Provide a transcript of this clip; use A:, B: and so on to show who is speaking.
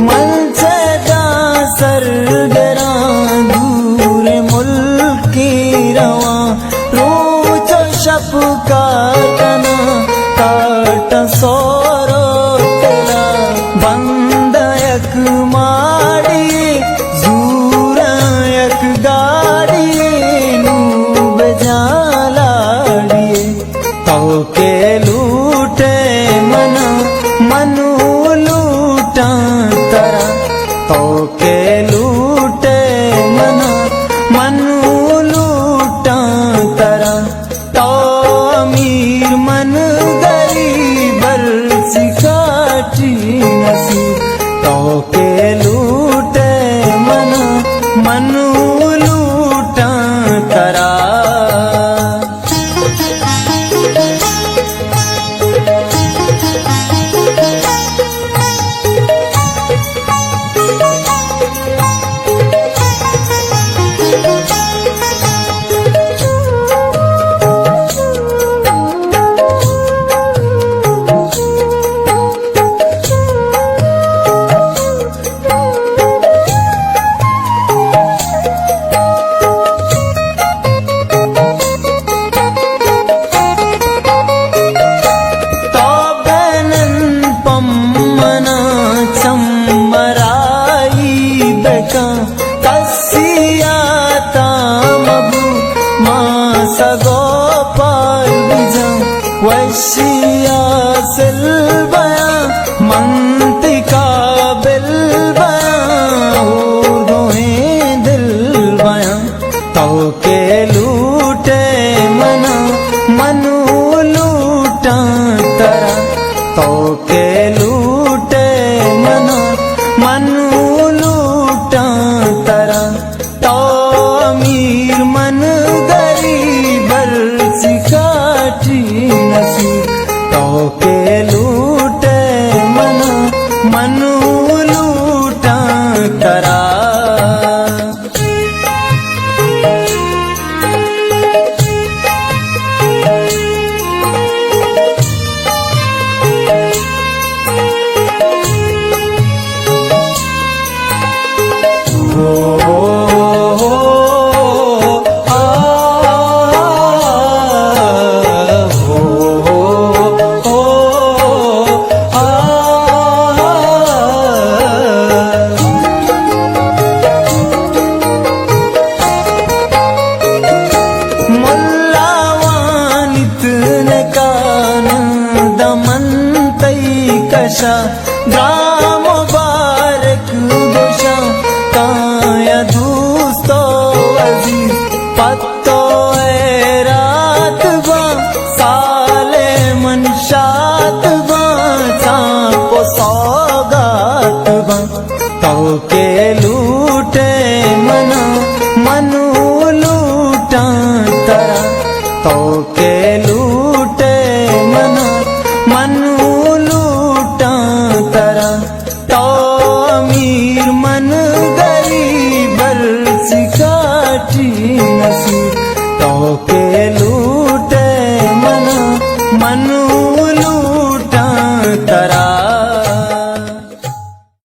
A: मनसेदा सरगरा दूर मुल्की रवा रोचो शपका तना काट सोरो तेला बंदयक माड़ी जूरयक गाड़ी नू बजालाड़ी तो के लूटे मना मनु लूटा तरा तो के लूटे मना मनु लूटा तरा तो अमीर मन गरीबर सिखाटी नसी तो के लूटे मना मनु लूटा तरा वशिया सिलबया मंतिका बिलबया दोहे दिलबया तो के लूटे मना मनु लूटा तरा तो के लूटे मना मनु लूटा तरा तो अमीर मन गरीबर सिखाटी नसी तो के लूटे मना मनु लूटा तरा ग्राम मुबारक गोशा काया दोस्तो अजीज पत्तो ए रात बा